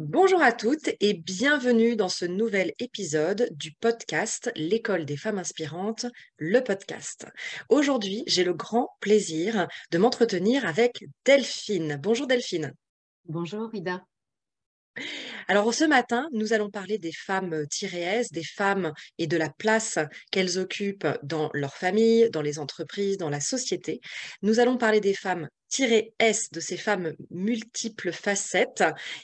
Bonjour à toutes et bienvenue dans ce nouvel épisode du podcast L'école des femmes inspirantes, le podcast. Aujourd'hui, j'ai le grand plaisir de m'entretenir avec Delphine. Bonjour Delphine. Bonjour Ida. Alors ce matin, nous allons parler des femmes tirées, des femmes et de la place qu'elles occupent dans leur famille, dans les entreprises, dans la société. Nous allons parler des femmes tirées S, de ces femmes multiples facettes,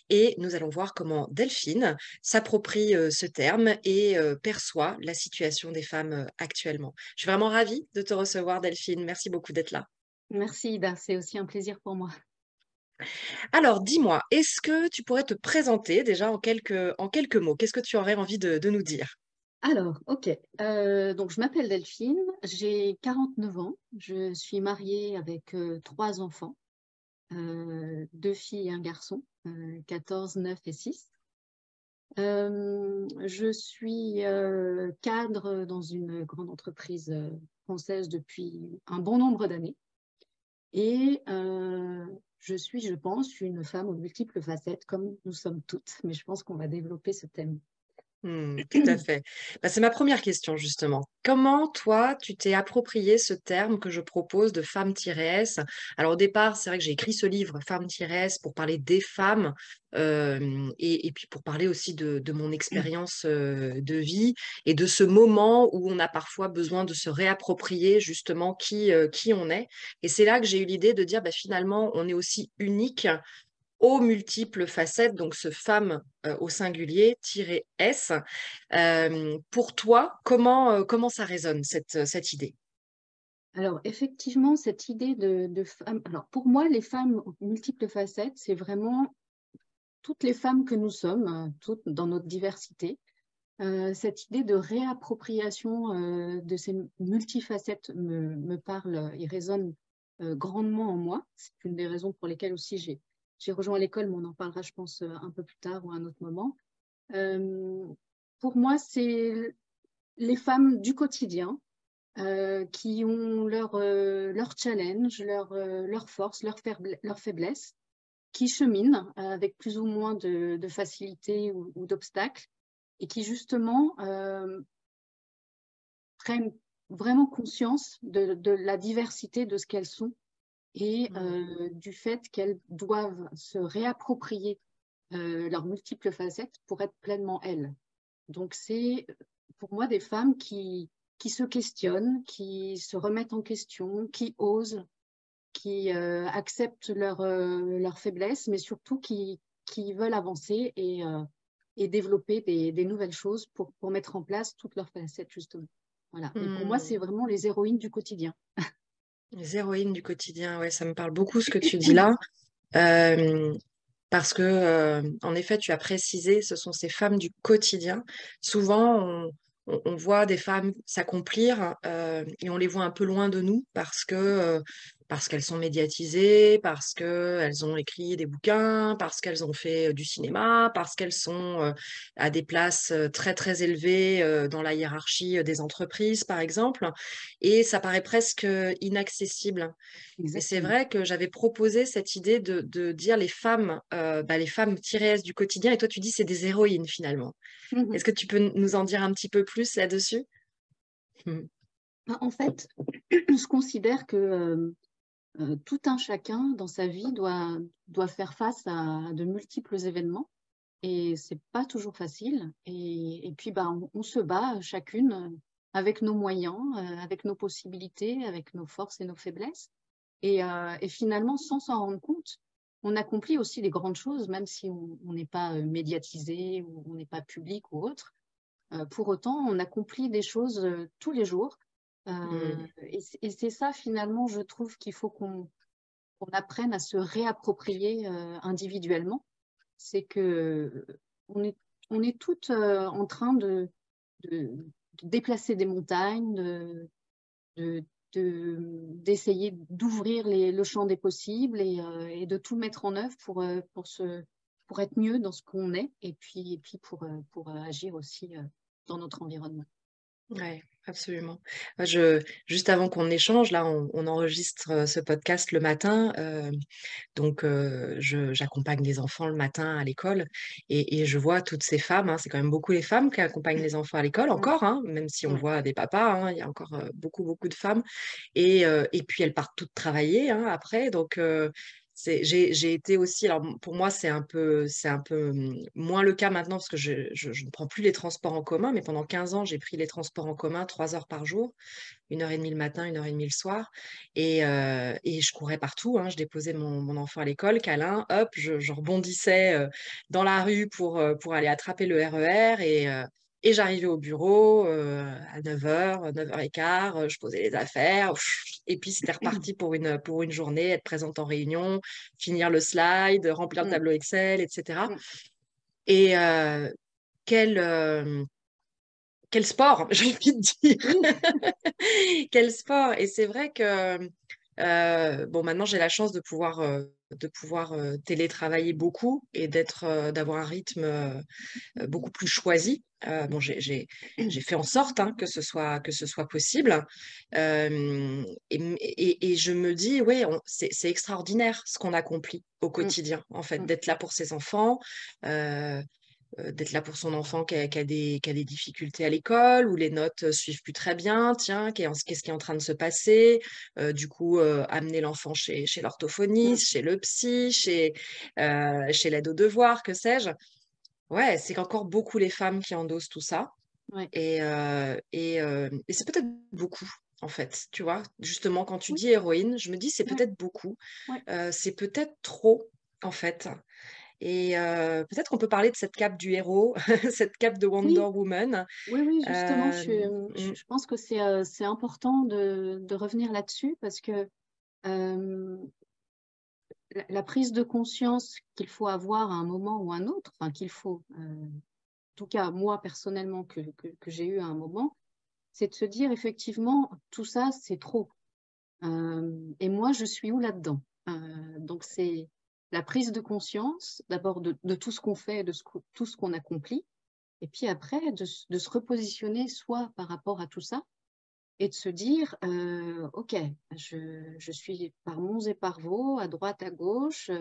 et nous allons voir comment Delphine s'approprie ce terme et perçoit la situation des femmes actuellement. Je suis vraiment ravie de te recevoir Delphine. Merci beaucoup d'être là. Merci Ida, c'est aussi un plaisir pour moi. Alors, dis-moi, est-ce que tu pourrais te présenter déjà en quelques mots? Qu'est-ce que tu aurais envie de nous dire? Alors, ok. Donc je m'appelle Delphine, j'ai 49 ans, je suis mariée avec trois enfants, deux filles et un garçon, 14, 9 et 6. Je suis cadre dans une grande entreprise française depuis un bon nombre d'années. Et je suis, je pense, une femme aux multiples facettes, comme nous sommes toutes. Mais je pense qu'on va développer ce thème. Tout à fait. Bah, c'est ma première question justement. Comment toi, tu t'es approprié ce terme que je propose de femme-s? Alors au départ, c'est vrai que j'ai écrit ce livre, Femme-s, pour parler des femmes et puis pour parler aussi de mon expérience de vie et de ce moment où on a parfois besoin de se réapproprier justement qui on est. Et c'est là que j'ai eu l'idée de dire, bah, finalement, on est aussi unique aux multiples facettes, donc ce femme au singulier, -s. Pour toi, comment ça résonne, cette idée? Alors, effectivement, cette idée de femme. Alors, pour moi, les femmes aux multiples facettes, c'est vraiment toutes les femmes que nous sommes, toutes dans notre diversité. Cette idée de réappropriation de ces multifacettes me parle et résonne grandement en moi. C'est une des raisons pour lesquelles aussi j'ai rejoint l'école, mais on en parlera, je pense, un peu plus tard ou à un autre moment. Euh, pour moi, c'est les femmes du quotidien qui ont leur challenge, leur force, leur faiblesse, qui cheminent avec plus ou moins de facilité ou d'obstacles et qui justement prennent vraiment conscience de la diversité de ce qu'elles sont et Mmh. du fait qu'elles doivent se réapproprier leurs multiples facettes pour être pleinement elles. Donc c'est pour moi des femmes qui se questionnent, qui se remettent en question, qui osent, qui acceptent leur faiblesse, mais surtout qui veulent avancer et développer des nouvelles choses pour mettre en place toutes leurs facettes, justement. Voilà. Et pour moi, c'est Mmh. vraiment les héroïnes du quotidien. Les héroïnes du quotidien, ouais, ça me parle beaucoup ce que tu dis là. Euh, Parce que, en effet, tu as précisé, ce sont ces femmes du quotidien. Souvent, on voit des femmes s'accomplir et on les voit un peu loin de nous parce qu'elles sont médiatisées, parce qu'elles ont écrit des bouquins, parce qu'elles ont fait du cinéma, parce qu'elles sont à des places très, très élevées dans la hiérarchie des entreprises, par exemple. Et ça paraît presque inaccessible. Et c'est Exactement. vrai que j'avais proposé cette idée de dire les femmes -s du quotidien, et toi tu dis c'est des héroïnes finalement. Mhm. Est-ce que tu peux nous en dire un petit peu plus là-dessus? Mhm. En fait, je considère que tout un chacun dans sa vie doit faire face à de multiples événements et c'est pas toujours facile. Et puis, bah, on se bat chacune avec nos moyens, avec nos possibilités, avec nos forces et nos faiblesses. Et finalement, sans s'en rendre compte, on accomplit aussi des grandes choses, même si on n'est pas médiatisé ou on n'est pas public ou autre. Pour autant, on accomplit des choses tous les jours. Mhm. Et c'est ça, finalement, je trouve qu'il faut qu'on apprenne à se réapproprier individuellement. C'est que on est toutes en train de, de déplacer des montagnes, de, d'essayer d'ouvrir le champ des possibles et de tout mettre en œuvre pour être mieux dans ce qu'on est et puis pour agir aussi dans notre environnement. Ouais, Absolument. Moi, juste avant qu'on échange, là, on enregistre ce podcast le matin. Donc, j'accompagne les enfants le matin à l'école et je vois toutes ces femmes, hein, c'est quand même beaucoup les femmes qui accompagnent les enfants à l'école, Mm. encore, hein, même si on Ouais. voit des papas, hein, il y a encore beaucoup, beaucoup de femmes. Et puis, elles partent toutes travailler, hein, après. Donc, j'ai été aussi, alors pour moi, c'est un peu moins le cas maintenant parce que je ne prends plus les transports en commun, mais pendant 15 ans, j'ai pris les transports en commun 3 heures par jour. 1 heure et demie le matin, 1 heure et demie le soir. Et je courais partout, hein. Je déposais mon enfant à l'école, câlin, hop, je rebondissais dans la rue pour aller attraper le RER. Et j'arrivais au bureau à 9 heures, 9h15, je posais les affaires. Et puis c'était reparti pour une journée, être présente en réunion, finir le slide, remplir le Mm. tableau Excel, etc. Mm. Et quel, euh, quel sport, j'ai envie de dire. Oui. Quel sport! Et c'est vrai que, bon, maintenant, j'ai la chance de pouvoir télétravailler beaucoup et d'avoir un rythme beaucoup plus choisi. Bon, j'ai fait en sorte hein, que ce soit possible. Et je me dis, ouais, c'est extraordinaire ce qu'on accomplit au Mm. quotidien, en fait, Mm. d'être là pour ses enfants. euh, d'être là pour son enfant qui a des difficultés à l'école, où les notes suivent plus très bien, tiens, qu'est-ce qui est en train de se passer, du coup, amener l'enfant chez Mm. l'orthophoniste, chez le psy, chez l'aide aux devoirs, que sais-je. Ouais, c'est qu'encore beaucoup les femmes qui endossent tout ça, Ouais. et c'est peut-être beaucoup, en fait, tu vois. Justement, quand tu Oui. dis héroïne, je me dis c'est Ouais. peut-être beaucoup, Ouais. c'est peut-être trop, en fait. Et peut-être qu'on peut parler de cette cape du héros, cette cape de Wonder Oui. Woman. Oui, oui, justement, Mm, je pense que c'est important de revenir là-dessus parce que euh, la prise de conscience qu'il faut avoir à un moment ou un autre, enfin qu'il faut, en tout cas moi personnellement que j'ai eu à un moment, c'est de se dire effectivement tout ça c'est trop. Et moi je suis où là-dedans? Donc c'est la prise de conscience d'abord de tout ce qu'on fait, tout ce qu'on accomplit, et puis après de se repositionner soit par rapport à tout ça et de se dire, OK, je suis par monts et par vaux, à droite, à gauche,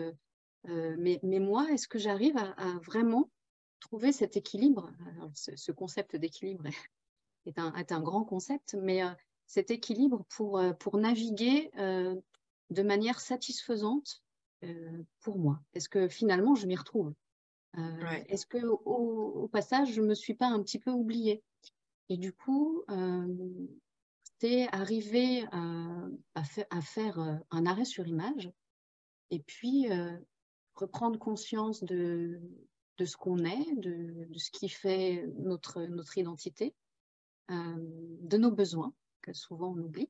mais moi, est-ce que j'arrive à vraiment trouver cet équilibre? Alors, ce concept d'équilibre est un grand concept, mais cet équilibre pour naviguer de manière satisfaisante pour moi. Est-ce que finalement, je m'y retrouve? ouais. Est-ce que au passage, je me suis pas un petit peu oubliée? Et du coup, c'est arriver à faire un arrêt sur image et puis reprendre conscience de ce qu'on est, de ce qui fait notre identité, de nos besoins, que souvent on oublie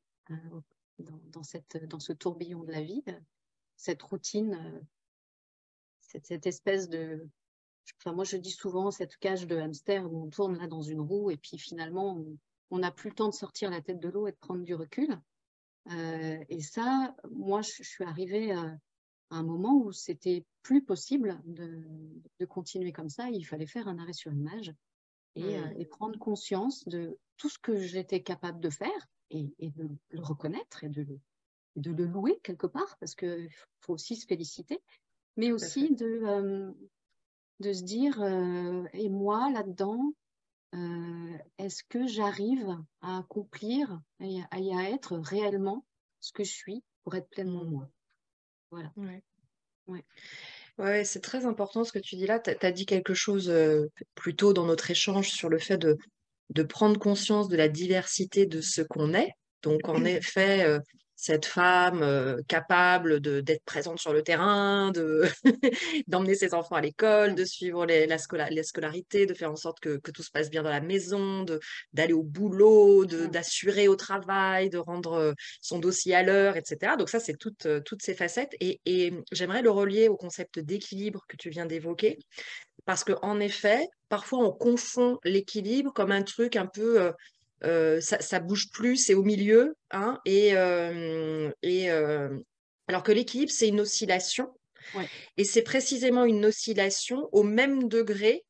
dans ce tourbillon de la vie, cette routine, cette espèce de... Enfin, moi, je dis souvent cette cage de hamster où on tourne là dans une roue et puis finalement, on n'a plus le temps de sortir la tête de l'eau et de prendre du recul. Et ça, moi, je suis arrivée à un moment où c'était plus possible de continuer comme ça. Il fallait faire un arrêt sur image et Mm, prendre conscience de tout ce que j'étais capable de faire et de le reconnaître et de le louer quelque part parce qu'il faut aussi se féliciter, mais tout à fait. aussi de se dire, et moi là-dedans, est-ce que j'arrive à accomplir et à être réellement ce que je suis pour être pleinement Mm, moi? Voilà. ouais. Ouais. Ouais, c'est très important ce que tu dis là. Tu as dit quelque chose plus tôt dans notre échange sur le fait de prendre conscience de la diversité de ce qu'on est. Donc, en effet, cette femme capable d'être présente sur le terrain, d'emmener ses enfants à l'école, Mm. de suivre la scolarité, de faire en sorte que tout se passe bien dans la maison, d'aller au boulot, Mm. d'assurer au travail, de rendre son dossier à l'heure, etc. Donc ça, c'est toutes ces facettes. Et j'aimerais le relier au concept d'équilibre que tu viens d'évoquer. Parce qu'en effet, parfois on confond l'équilibre comme un truc un peu, ça bouge plus, c'est au milieu, hein, alors que l'équilibre, c'est une oscillation, Ouais. et c'est précisément une oscillation au même degré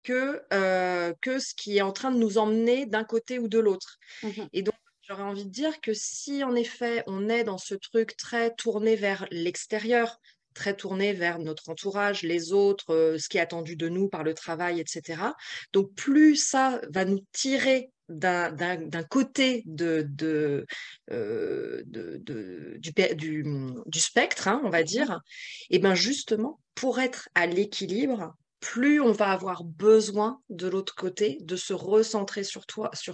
que ce qui est en train de nous emmener d'un côté ou de l'autre. Mhm. Et donc, j'aurais envie de dire que si en effet on est dans ce truc très tourné vers l'extérieur, très tourné vers notre entourage, les autres, ce qui est attendu de nous par le travail, etc. Donc plus ça va nous tirer d'un côté du spectre, hein, on va Mhm. dire, et bien justement, pour être à l'équilibre, plus on va avoir besoin de l'autre côté, de se recentrer sur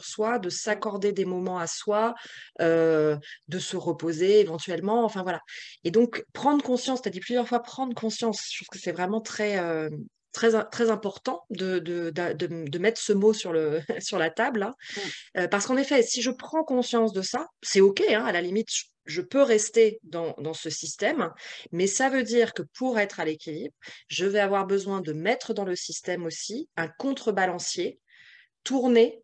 soi, de s'accorder des moments à soi, euh, de se reposer éventuellement, enfin voilà. Et donc, prendre conscience, tu as dit plusieurs fois prendre conscience, je trouve que c'est vraiment très important de mettre ce mot sur la table, hein. Mhm. Parce qu'en effet, si je prends conscience de ça, c'est OK, hein, à la limite, je peux rester dans ce système, mais ça veut dire que pour être à l'équilibre, je vais avoir besoin de mettre dans le système aussi un contrebalancier, tourner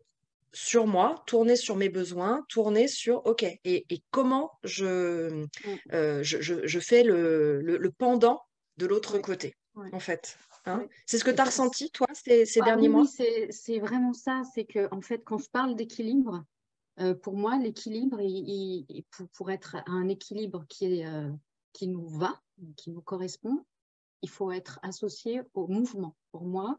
sur moi, tourner sur mes besoins, tourner sur OK, et comment Mhm. je fais le pendant de l'autre Ouais, côté, ouais, en fait. Hein. ouais. C'est ce que Et tu as ça, ressenti, toi, ces ah derniers oui, oui, mois? c'est vraiment ça. C'est que, en fait, quand je parle d'équilibre, pour moi, l'équilibre, pour être à un équilibre qui nous va, qui nous correspond, il faut être associé au mouvement. Pour moi,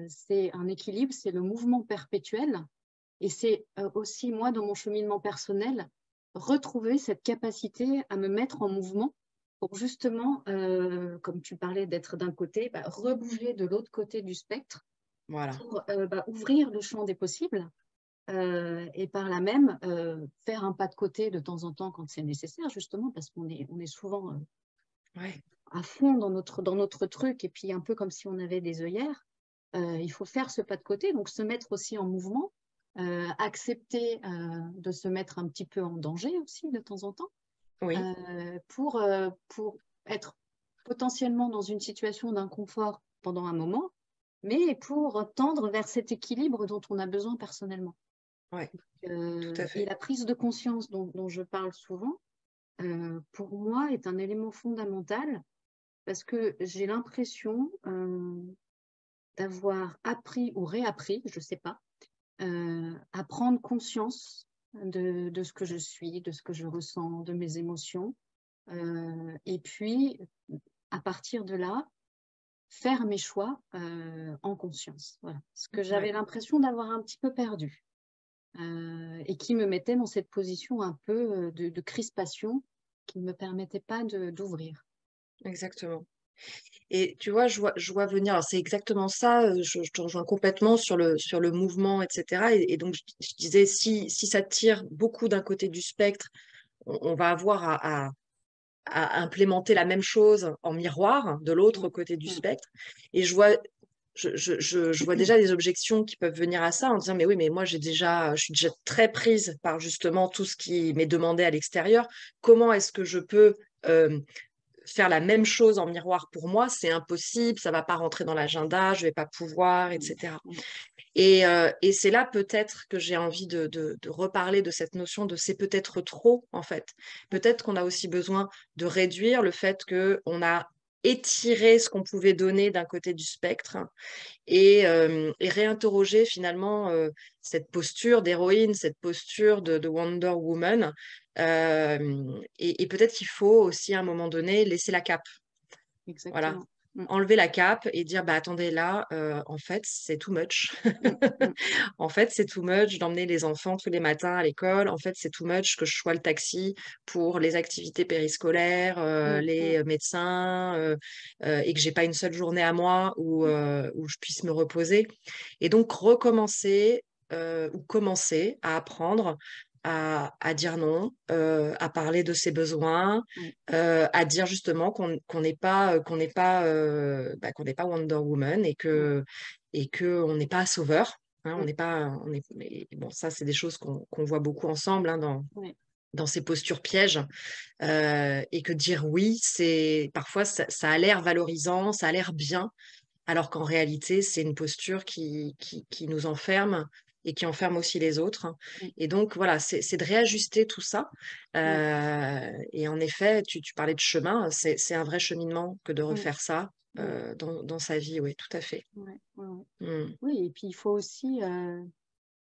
c'est un équilibre, c'est le mouvement perpétuel. Et c'est aussi, moi, dans mon cheminement personnel, retrouver cette capacité à me mettre en mouvement pour justement, comme tu parlais d'être d'un côté, bah, rebouger de l'autre côté du spectre Voilà. pour bah, ouvrir le champ des possibles et par là même faire un pas de côté de temps en temps quand c'est nécessaire, justement, parce on est souvent Ouais. à fond dans notre truc et puis un peu comme si on avait des œillères. Il faut faire ce pas de côté, donc se mettre aussi en mouvement, accepter de se mettre un petit peu en danger aussi de temps en temps Oui. pour être potentiellement dans une situation d'inconfort pendant un moment, mais pour tendre vers cet équilibre dont on a besoin personnellement. Ouais. Tout à Et fait. la prise de conscience dont je parle souvent, pour moi, est un élément fondamental parce que j'ai l'impression d'avoir appris ou réappris, je ne sais pas, à prendre conscience de ce que je suis, de ce que je ressens, de mes émotions. Et puis, à partir de là, faire mes choix en conscience. Voilà. Ce que Ouais. j'avais l'impression d'avoir un petit peu perdu et qui me mettait dans cette position un peu de crispation qui ne me permettait pas d'ouvrir. Exactement. Et tu vois, je vois venir, alors c'est exactement ça, je te rejoins complètement sur le mouvement, etc. Et donc, je disais, si ça tire beaucoup d'un côté du spectre, on va avoir à implémenter la même chose en miroir de l'autre Mm, côté du mm, spectre. Et je vois déjà des objections qui peuvent venir à ça en disant, mais oui, mais moi, je suis déjà très prise par justement tout ce qui m'est demandé à l'extérieur. Comment est-ce que je peux euh, faire la même chose en miroir pour moi? C'est impossible, ça va pas rentrer dans l'agenda, je vais pas pouvoir, mm, etc. mm, Et c'est là peut-être que j'ai envie de reparler de cette notion de c'est peut-être trop, en fait. Peut-être qu'on a aussi besoin de réduire le fait qu'on a étiré ce qu'on pouvait donner d'un côté du spectre et réinterroger finalement cette posture d'héroïne, cette posture de Wonder Woman. Et peut-être qu'il faut aussi à un moment donné laisser la cape. Voilà. exactement. Mm, Enlever la cape et dire, bah attendez, là, en fait, c'est too much. mm, mm, En fait, c'est too much d'emmener les enfants tous les matins à l'école. En fait, c'est too much que je sois le taxi pour les activités périscolaires, mm, mm, les médecins, et que j'ai pas une seule journée à moi où je puisse me reposer. Et donc, recommencer ou commencer à apprendre à dire non, à parler de ses besoins, mm, à dire justement qu'on n'est pas qu'on n'est pas Wonder Woman mm, et que on n'est pas sauveur, hein, on mm, n'est pas mais bon, ça c'est des choses qu'on voit beaucoup ensemble, hein, ouais, dans ces postures pièges, et que dire oui, c'est parfois ça a l'air valorisant, ça a l'air bien, alors qu'en réalité, c'est une posture qui nous enferme et qui enferme aussi les autres. mm, Et donc, voilà, c'est de réajuster tout ça. ouais, Et en effet, tu parlais de chemin, c'est un vrai cheminement que de mm, refaire ça. ouais, dans sa vie, oui, tout à fait. ouais, ouais, ouais. Mm. Oui, et puis il faut aussi,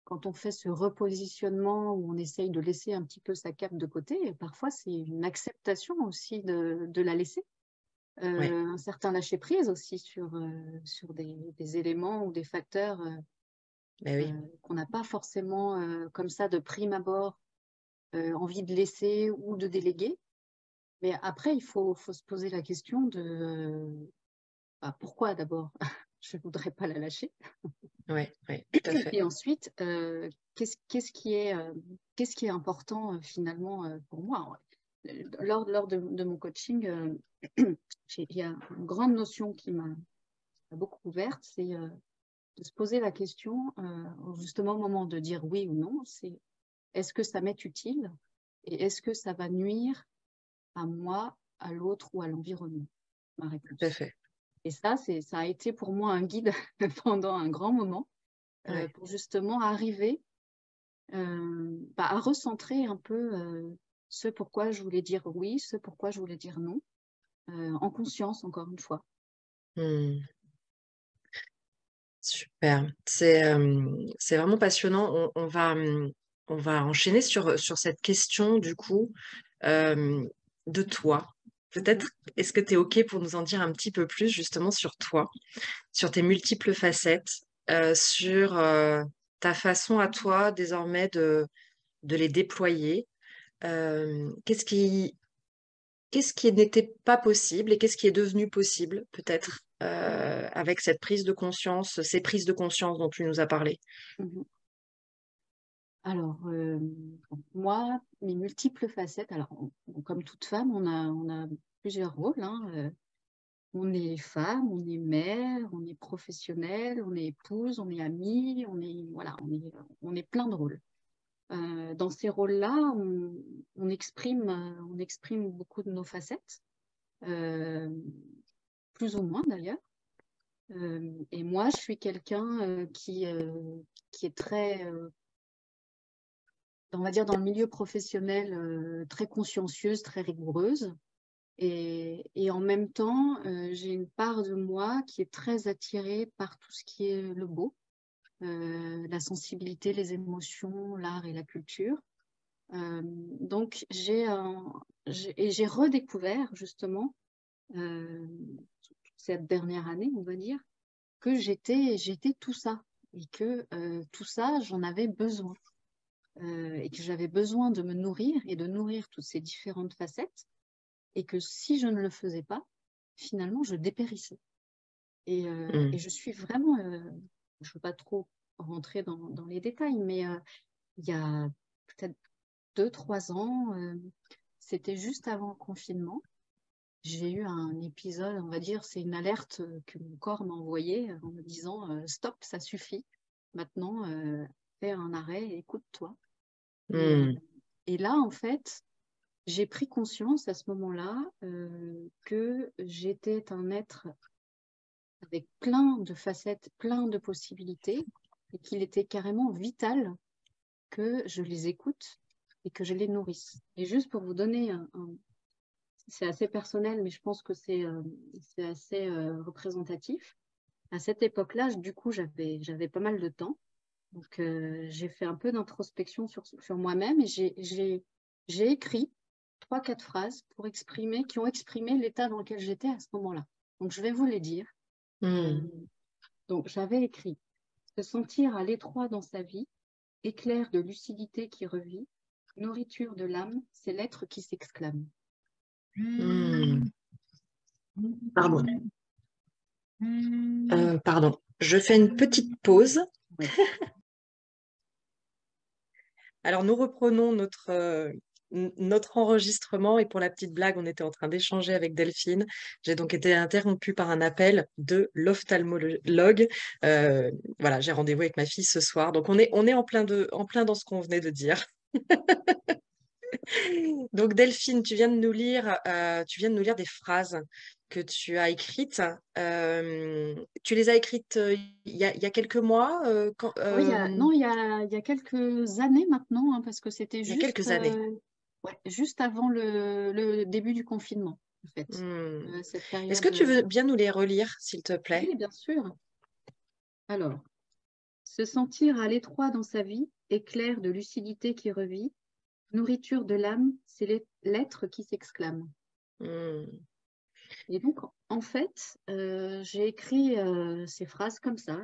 quand on fait ce repositionnement où on essaye de laisser un petit peu sa cape de côté, parfois c'est une acceptation aussi de la laisser. Ouais, Un certain lâcher-prise aussi sur des éléments ou des facteurs ben oui, qu'on n'a pas forcément comme ça de prime abord envie de laisser ou de déléguer. Mais après, il faut se poser la question de bah, pourquoi d'abord je ne voudrais pas la lâcher. ouais, ouais, tout à fait. Et ensuite, qu'est-ce qui est important finalement pour moi? Lors de mon coaching, il y a une grande notion qui m'a beaucoup ouverte, c'est de se poser la question, justement au moment de dire oui ou non, c'est est-ce que ça m'est utile et est-ce que ça va nuire à moi, à l'autre ou à l'environnement? Ma Tout à réponse. fait. Et ça a été pour moi un guide pendant un grand moment Ouais. pour justement arriver bah, à recentrer un peu ce pourquoi je voulais dire oui, ce pourquoi je voulais dire non, en conscience encore une fois. Mm. Super. C'est vraiment passionnant. On va enchaîner sur cette question, du coup, euh, de toi. Mhm, Peut-être, est-ce que tu es OK pour nous en dire un petit peu plus, justement, sur toi, sur tes multiples facettes, sur ta façon à toi, désormais, de les déployer? Qu'est-ce qui n'était pas possible et qu'est-ce qui est devenu possible, peut-être, avec cette prise de conscience, ces prises de conscience dont tu nous as parlé? mhm. Alors, bon, moi, mes multiples facettes, alors comme toute femme, on a plusieurs rôles, hein, on est femme, on est mère, on est professionnelle, on est épouse, on est amie, voilà, on est plein de rôles. Dans ces rôles-là, on exprime beaucoup de nos facettes, euh, plus ou moins d'ailleurs. Et moi, je suis quelqu'un qui est très, on va dire, dans le milieu professionnel, très consciencieuse, très rigoureuse. Et en même temps, j'ai une part de moi qui est très attirée par tout ce qui est le beau, la sensibilité, les émotions, l'art et la culture. Donc, j'ai redécouvert justement euh, cette dernière année, on va dire, que j'étais tout ça et que tout ça, j'en avais besoin et que j'avais besoin de me nourrir et de nourrir toutes ces différentes facettes et que si je ne le faisais pas, finalement, je dépérissais. Et Mm. je suis vraiment, je ne veux pas trop rentrer dans les détails, mais il y a peut-être 2, 3 ans, c'était juste avant le confinement. J'ai eu un épisode, on va dire, c'est une alerte que mon corps m'a envoyée en me disant stop, ça suffit. Maintenant, fais un arrêt et écoute-toi. Et, euh, Mm. et là, en fait, j'ai pris conscience à ce moment-là que j'étais un être avec plein de facettes, plein de possibilités, et qu'il était carrément vital que je les écoute et que je les nourrisse. Et juste pour vous donner c'est assez personnel, mais je pense que c'est assez représentatif. À cette époque-là, du coup, j'avais pas mal de temps. Donc, j'ai fait un peu d'introspection sur moi-même et j'ai écrit 3, 4 phrases qui ont exprimé l'état dans lequel j'étais à ce moment-là. Donc, je vais vous les dire. Euh, Mm. donc, j'avais écrit se sentir à l'étroit dans sa vie, éclair de lucidité qui revit, nourriture de l'âme, c'est l'être qui s'exclame. Mm. Pardon. Pardon. Je fais une petite pause. Oui. Alors, nous reprenons notre enregistrement et pour la petite blague, on était en train d'échanger avec Delphine. J'ai donc été interrompue par un appel de l'ophtalmologue. Voilà, j'ai rendez-vous avec ma fille ce soir. Donc, on est en plein dans ce qu'on venait de dire. Donc, Delphine, tu viens de nous lire des phrases que tu as écrites. Tu les as écrites il y a quelques mois, Oui, non, il y a quelques années maintenant, hein, parce que c'était il y a quelques années. ouais, juste avant le début du confinement. en fait, Hmm. cette Est-ce que période. tu veux bien nous les relire, s'il te plaît? Oui, bien sûr. Alors, se sentir à l'étroit dans sa vie, éclair de lucidité qui revit, nourriture de l'âme, c'est l'être qui s'exclame. Hmm. Et donc, en fait, j'ai écrit ces phrases comme ça.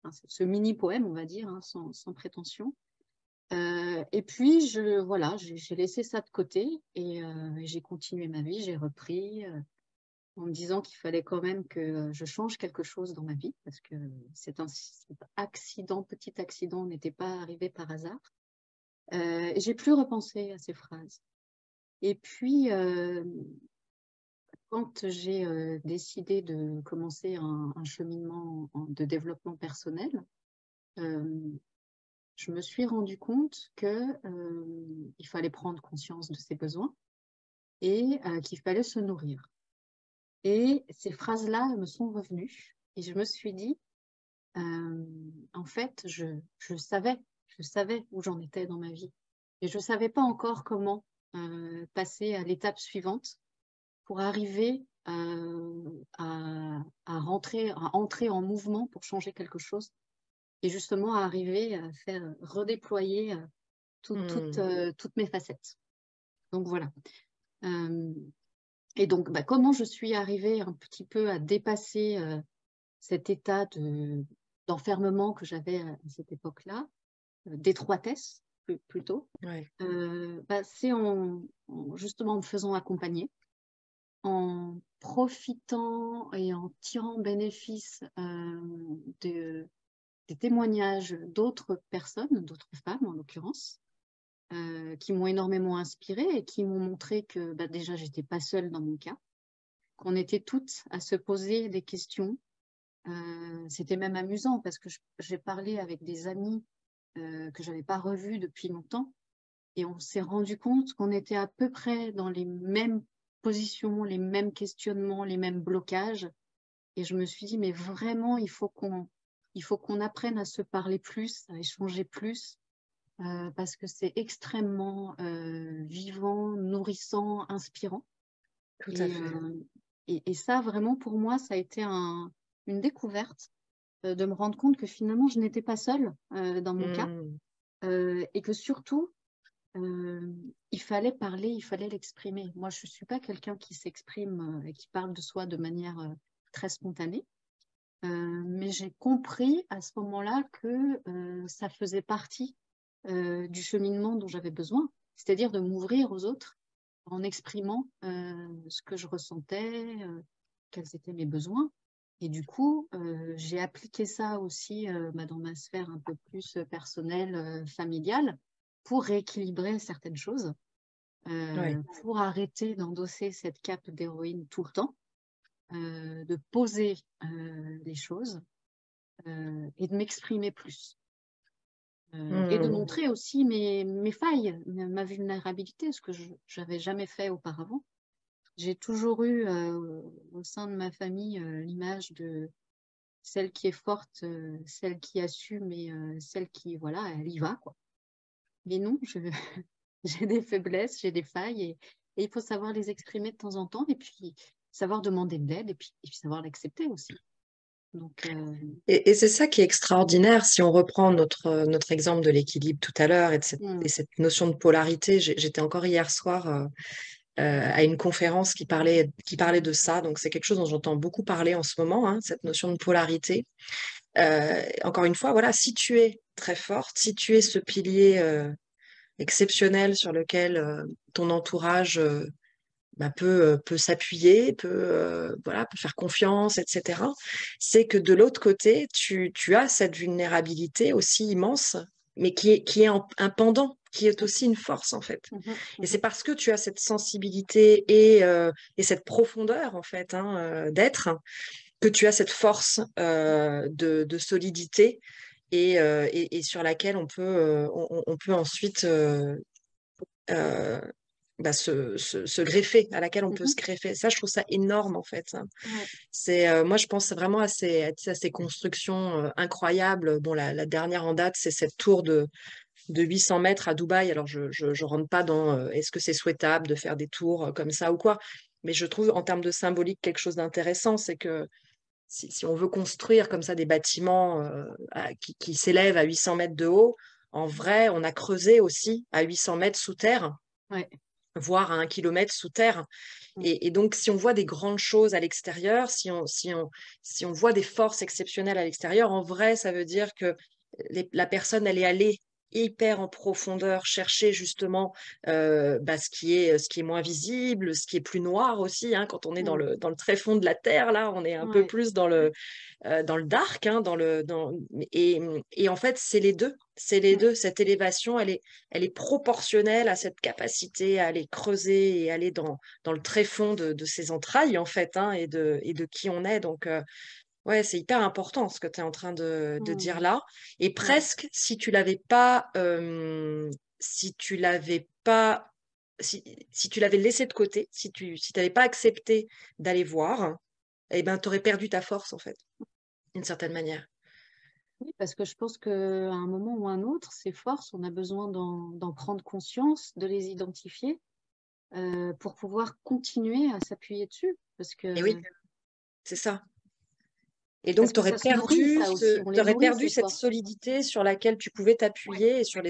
Enfin, ce mini-poème, on va dire, hein, sans prétention. Et puis, voilà, j'ai laissé ça de côté et j'ai continué ma vie. J'ai repris en me disant qu'il fallait quand même que je change quelque chose dans ma vie parce que cet petit accident n'était pas arrivé par hasard. Et j'ai plus repensé à ces phrases. Et puis, quand j'ai décidé de commencer un cheminement de développement personnel, euh, je me suis rendu compte il fallait prendre conscience de ses besoins et qu'il fallait se nourrir. Et ces phrases-là me sont revenues et je me suis dit, en fait, je savais où j'en étais dans ma vie. Et je ne savais pas encore comment passer à l'étape suivante pour arriver à entrer en mouvement pour changer quelque chose et justement à arriver à faire redéployer Hmm. toutes mes facettes. Donc voilà. Euh, et donc, bah, comment je suis arrivée un petit peu à dépasser cet état d'enfermement que j'avais à cette époque-là, d'étroitesse plutôt, Ouais. bah, c'est justement en me faisant accompagner, en profitant et en tirant bénéfice des témoignages d'autres personnes, d'autres femmes en l'occurrence, qui m'ont énormément inspirée et qui m'ont montré que bah, déjà, j'étais pas seule dans mon cas, qu'on était toutes à se poser des questions. C'était même amusant parce que j'ai parlé avec des amis que je n'avais pas revus depuis longtemps et on s'est rendu compte qu'on était à peu près dans les mêmes positions, les mêmes questionnements, les mêmes blocages. Et je me suis dit, mais vraiment, il faut qu'on apprenne à se parler plus, à échanger plus, parce que c'est extrêmement vivant, nourrissant, inspirant. Tout à Et, fait. et ça, vraiment, pour moi, ça a été une découverte de me rendre compte que finalement, je n'étais pas seule dans mon cas Hmm. et que surtout, euh, il fallait parler, il fallait l'exprimer. Moi, je ne suis pas quelqu'un qui s'exprime et qui parle de soi de manière très spontanée. Mais j'ai compris à ce moment-là que ça faisait partie du cheminement dont j'avais besoin, c'est-à-dire de m'ouvrir aux autres en exprimant ce que je ressentais, quels étaient mes besoins. Et du coup, j'ai appliqué ça aussi bah, dans ma sphère un peu plus personnelle, familiale, pour rééquilibrer certaines choses, Ouais. pour arrêter d'endosser cette cape d'héroïne tout le temps, de poser les choses et de m'exprimer plus. Et de Hmm. montrer aussi mes failles, ma vulnérabilité, ce que je n'avais jamais fait auparavant. J'ai toujours eu au sein de ma famille l'image de celle qui est forte, celle qui assume et celle qui, voilà, elle y va, quoi. Mais non, j'ai des faiblesses, j'ai des failles et il faut savoir les exprimer de temps en temps et puis savoir demander de l'aide et puis savoir l'accepter aussi. Donc, Et c'est ça qui est extraordinaire, si on reprend notre exemple de l'équilibre tout à l'heure et hmm, cette notion de polarité. J'étais encore hier soir à une conférence qui parlait de ça, donc c'est quelque chose dont j'entends beaucoup parler en ce moment, hein, cette notion de polarité. Encore une fois, voilà, si tu es très forte, si tu es ce pilier exceptionnel sur lequel ton entourage bah, peut s'appuyer, voilà, peut faire confiance, etc. C'est que de l'autre côté, tu as cette vulnérabilité aussi immense, mais qui est un pendant, qui est aussi une force en fait. mhm, Et c'est mhm, parce que tu as cette sensibilité et cette profondeur en fait d'être que tu as cette force de solidité et sur laquelle on peut ensuite euh, bah, se greffer, à laquelle on peut mhm. se greffer. Ça, je trouve ça énorme, en fait. Ouais. Moi, je pense vraiment à ces constructions incroyables. Bon, la dernière en date, c'est cette tour de 800 mètres à Dubaï. Alors, je rentre pas dans est-ce que c'est souhaitable de faire des tours comme ça ou quoi. Mais je trouve en termes de symbolique quelque chose d'intéressant, c'est que si on veut construire comme ça des bâtiments qui s'élèvent à 800 mètres de haut, en vrai, on a creusé aussi à 800 mètres sous terre, Ouais. voire à 1 kilomètre sous terre. Mm. Et donc, si on voit des grandes choses à l'extérieur, si on voit des forces exceptionnelles à l'extérieur, en vrai, ça veut dire que la personne, elle est allée hyper en profondeur chercher justement ce qui est moins visible, ce qui est plus noir aussi, hein, quand on est Mm. dans le tréfonds de la terre, là, on est un peu Ouais. plus dans le dark, hein, et en fait, c'est les deux. C'est les Ouais. deux. Cette élévation, elle est proportionnelle à cette capacité à aller creuser et aller dans le tréfonds de ses entrailles, en fait, hein, et de qui on est. Donc, ouais, c'est hyper important ce que tu es en train de dire Mm. là. Et Ouais. presque, si tu l'avais pas, si tu l'avais laissé de côté, si t'avais pas accepté d'aller voir, eh ben, tu aurais perdu ta force, en fait, d'une certaine manière. Oui, parce que je pense qu'à un moment ou un autre, ces forces, on a besoin d'en prendre conscience, de les identifier pour pouvoir continuer à s'appuyer dessus. Et oui, c'est ça. Et Parce donc, que ça se nourrit, ça aussi. On les t'aurais nourrit, perdu ces cette forces. solidité sur laquelle tu pouvais Oui, t'appuyer oui, et sur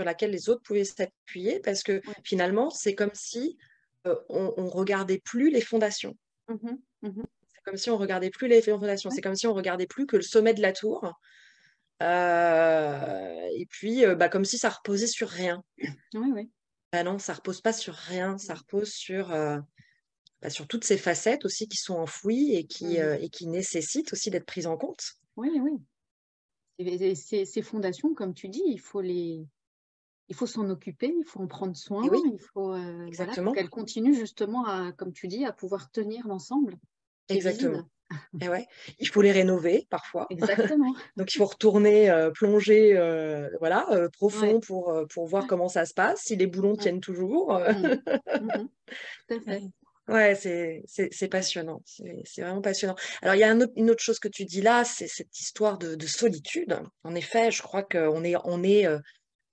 laquelle les autres pouvaient s'appuyer parce que oui. finalement, c'est comme si on regardait plus les fondations. Mhm, mhm. C'est comme si on regardait plus les fondations. Ouais. C'est comme si on regardait plus que le sommet de la tour. Et puis, comme si ça reposait sur rien. Oui, oui. Bah non, ça repose pas sur rien. Ça repose sur toutes ces facettes aussi qui sont enfouies Mhm. et qui nécessitent aussi d'être prises en compte. Oui, oui. Et ces fondations, comme tu dis, il faut s'en occuper, il faut en prendre soin, Et oui, il faut, voilà, pour exactement. qu'elles continuent justement à, comme tu dis, à pouvoir tenir l'ensemble qui est Exactement. visible. Et ouais, il faut les rénover parfois. Exactement. Donc, il faut retourner plonger voilà, Ouais. profond pour voir comment ça se passe, si les boulons Mm, tiennent toujours. mm, mhm. Tout à fait. Ouais, c'est passionnant. C'est vraiment passionnant. Alors, il y a une autre chose que tu dis là, c'est cette histoire de solitude. En effet, je crois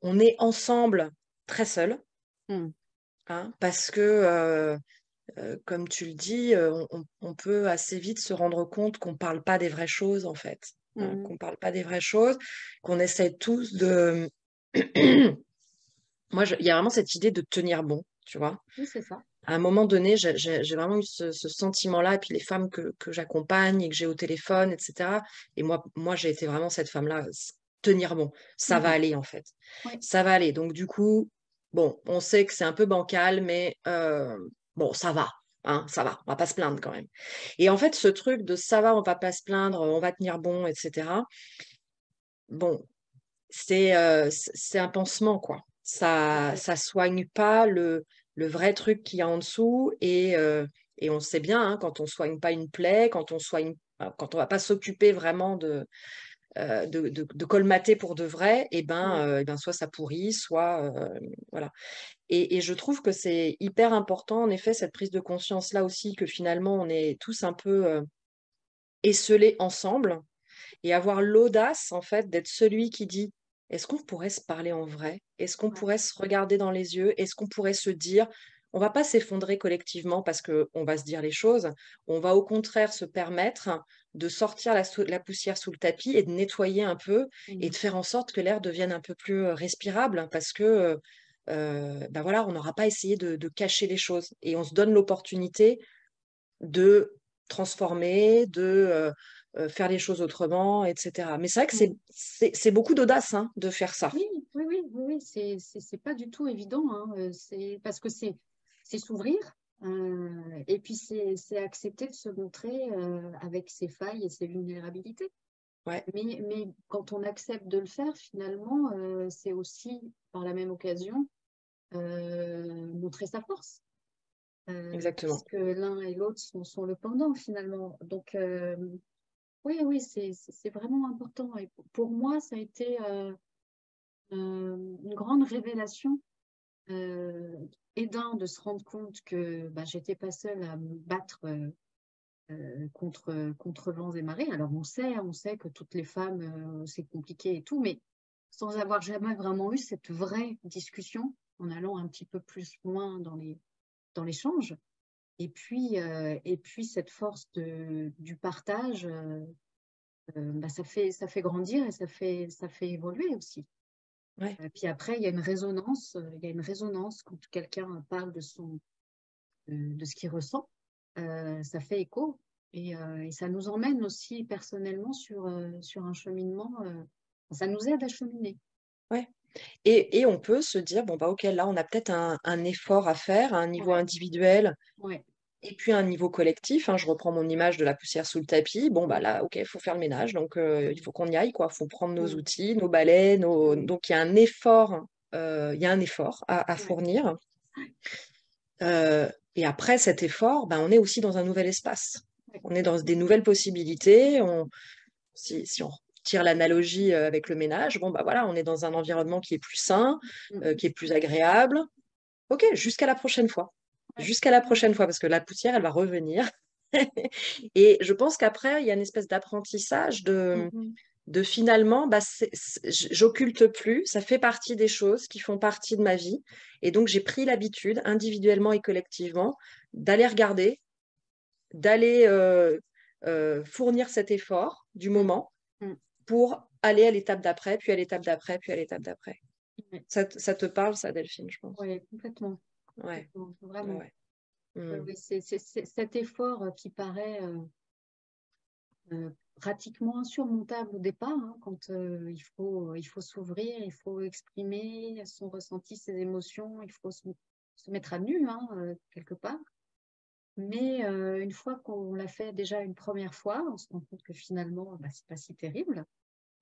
on est ensemble très seuls, Mm, hein, parce que comme tu le dis, on peut assez vite se rendre compte qu'on ne parle pas des vraies choses, en fait. Hein, mhm. qu'on ne parle pas des vraies choses, qu'on essaie tous de... Moi, il y a vraiment cette idée de tenir bon, tu vois. Oui, c'est ça. À un moment donné, j'ai vraiment eu ce sentiment-là, et puis les femmes que j'accompagne et que j'ai au téléphone, etc. Et moi j'ai été vraiment cette femme-là, tenir bon, ça va Mhm. aller, en fait. Oui. Ça va aller. Donc, du coup, bon, on sait que c'est un peu bancal, mais bon, ça va. Hein, ça va, on va pas se plaindre quand même. Et en fait, ce truc de ça va, on va pas se plaindre, on va tenir bon, etc. Bon, c'est un pansement, quoi. Mhm. Ça soigne pas le vrai truc qu'il y a en dessous. Et on sait bien, hein, quand on soigne pas une plaie, quand on va pas s'occuper vraiment de colmater pour de vrai, Mm, et ben soit ça pourrit, soit voilà. Et je trouve que c'est hyper important, en effet, cette prise de conscience là aussi, que finalement on est tous un peu esselés ensemble et avoir l'audace, en fait, d'être celui qui dit, est-ce qu'on pourrait se parler en vrai? Est-ce qu'on ouais. pourrait se regarder dans les yeux? Est-ce qu'on pourrait se dire, on va pas s'effondrer collectivement parce qu'on va se dire les choses, on va au contraire se permettre de sortir la poussière sous le tapis et de nettoyer un peu et Mm, de faire en sorte que l'air devienne un peu plus respirable parce que ben voilà, on n'aura pas essayé de cacher les choses et on se donne l'opportunité de transformer, de faire les choses autrement, etc. Mais c'est vrai que mm. c'est beaucoup d'audace hein, de faire ça. Oui, oui, oui, oui, oui, c'est pas du tout évident, hein, c'est parce que c'est s'ouvrir et puis c'est accepter de se montrer avec ses failles et ses vulnérabilités. Ouais, Mais quand on accepte de le faire, finalement, c'est aussi par la même occasion montrer sa force, exactement. puisque l'un et l'autre sont le pendant finalement. Donc oui, oui, c'est vraiment important. Et pour moi, ça a été une grande révélation et d'un de se rendre compte que bah, j'étais pas seule à me battre contre vents et marées. Alors on sait que toutes les femmes c'est compliqué et tout, mais sans avoir jamais vraiment eu cette vraie discussion, en allant un petit peu plus loin dans l'échange. Et puis cette force du partage, bah, ça fait grandir et ça fait évoluer aussi. Ouais. Puis après, il y a une résonance quand quelqu'un parle de ce qu'il ressent, ça fait écho et ça nous emmène aussi personnellement sur un cheminement, ça nous aide à cheminer. Ouais. Et on peut se dire, bon, bah, ok, là, on a peut-être un effort à faire à un niveau Ouais, individuel ouais. et puis à un niveau collectif, hein. Je reprends mon image de la poussière sous le tapis. Bon, bah Mmh, là, ok, il faut faire le ménage, donc il mmh, faut qu'on y aille, quoi. Il faut prendre nos mmh, outils, nos balais, mmh. donc il y a un effort, il y a un effort à Ouais, fournir. Et après cet effort, ben, on est aussi dans un nouvel espace. ouais, On est dans complètement. des nouvelles possibilités. Si on tire l'analogie avec le ménage, bon, bah voilà, on est dans un environnement qui est plus sain, Mmh, qui est plus agréable. Ok, jusqu'à la prochaine fois. ouais. Jusqu'à la Ouais. prochaine fois, parce que la poussière, elle va revenir. Et je pense qu'après, il y a une espèce d'apprentissage Mmh mh. de finalement, bah, j'occulte plus, ça fait partie des choses qui font partie de ma vie. Et donc, j'ai pris l'habitude, individuellement et collectivement, d'aller regarder, d'aller fournir cet effort du Mmh. moment Mmh. pour aller à l'étape d'après, puis à l'étape d'après, puis à l'étape d'après. Ouais. Ça te parle, ça, Delphine, je pense. Ouais, complètement, Ouais, complètement, ouais, vraiment. ouais. Mm. Oui, c'est cet effort, qui paraît, pratiquement insurmontable au départ, hein, quand, il faut s'ouvrir, il faut exprimer son ressenti, ses émotions, il faut se mettre à nu, hein, quelque part. Mais, une fois qu'on l'a fait déjà une première fois, on se rend compte que finalement, bah, c'est pas si terrible.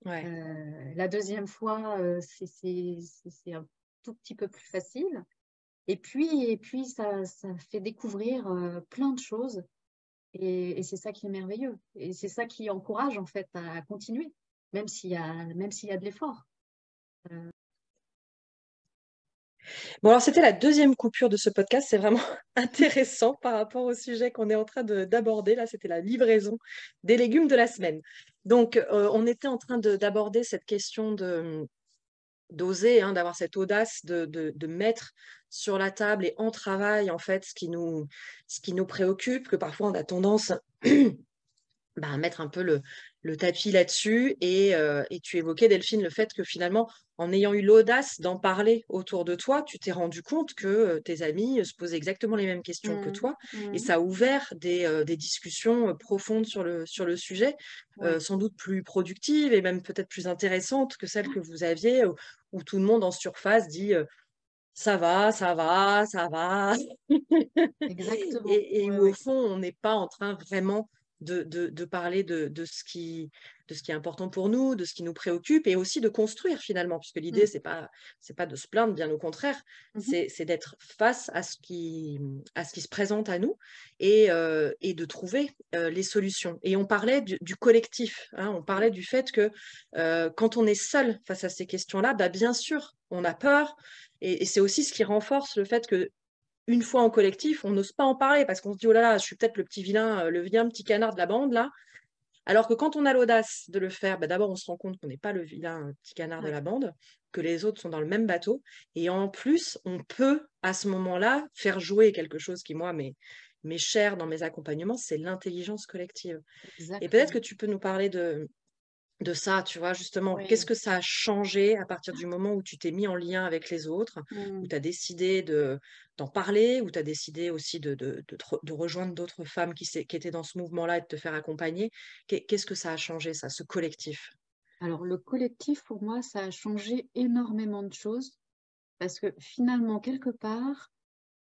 Ouais. La deuxième fois, c'est un tout petit peu plus facile. Et puis ça fait découvrir, plein de choses et c'est ça qui est merveilleux et c'est ça qui encourage en fait à continuer, même s'il y a de l'effort. Bon, alors c'était la deuxième coupure de ce podcast. C'est vraiment intéressant par rapport au sujet qu'on est en train d'aborder. Là, c'était la livraison des légumes de la semaine. Donc, on était en train d'aborder cette question d'oser, hein, d'avoir cette audace de mettre sur la table et en travail, en fait, ce qui nous préoccupe, que parfois on a tendance bah, mettre un peu le tapis là-dessus. Et tu évoquais, Delphine, le fait que finalement, en ayant eu l'audace d'en parler autour de toi, tu t'es rendu compte que tes amis se posaient exactement les mêmes questions que Mmh. toi. Et Mmh. ça a ouvert des discussions profondes sur le sujet, Ouais. sans doute plus productives et même peut-être plus intéressantes que celles que vous aviez, où tout le monde en surface dit ça va, ça va, ça va. Exactement. Et Ouais, où au ouais. fond, on n'est pas en train vraiment de parler de ce qui est important pour nous, de ce qui nous préoccupe, et aussi de construire finalement, puisque l'idée, Mmh. c'est pas de se plaindre, bien au contraire, Mmh mh. c'est d'être face à ce qui se présente à nous et de trouver les solutions. Et on parlait du collectif, hein, on Ouais. parlait du fait que quand on est seul face à ces questions-là, bah, bien sûr, on a peur, et c'est aussi ce qui renforce le fait que une fois en collectif, on n'ose pas en parler parce qu'on se dit: «Oh là là, je suis peut-être le vilain petit canard de la bande là». Alors que quand on a l'audace de le faire, bah, d'abord on se rend compte qu'on n'est pas le vilain petit canard de Ouais. la bande, que les autres sont dans le même bateau, et en plus, on peut à ce moment-là faire jouer quelque chose qui moi m'est cher dans mes accompagnements, c'est l'intelligence collective. Et peut-être que Exactement. tu peux nous parler de ça, tu vois, justement, qu'est-ce Oui. que ça a changé à partir du moment où tu t'es mis en lien avec les autres, où Mmh. tu as décidé d'en parler, où tu as décidé aussi de rejoindre d'autres femmes qui étaient dans ce mouvement-là et de te faire accompagner. Qu'est-ce que ça a changé, ça, ce collectif? Alors le collectif pour moi, ça a changé énormément de choses parce que finalement quelque part,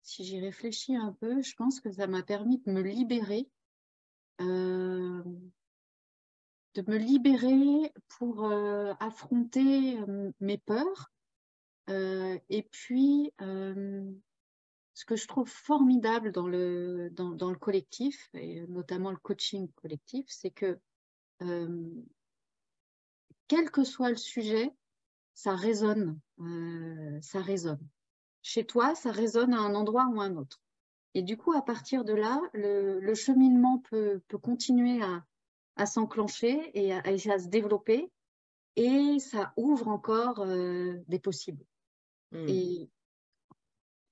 si j'y réfléchis un peu, je pense que ça m'a permis heu, de me libérer pour, affronter, mes peurs, et puis, ce que je trouve formidable dans le collectif et notamment le coaching collectif, c'est que, hem, quel que soit le sujet, ça résonne. Chez toi, ça résonne à un endroit ou à un autre. Et du coup, à partir de là, le cheminement peut continuer à s'enclencher et à se développer. et ça ouvre encore des possibles. Mm. Et,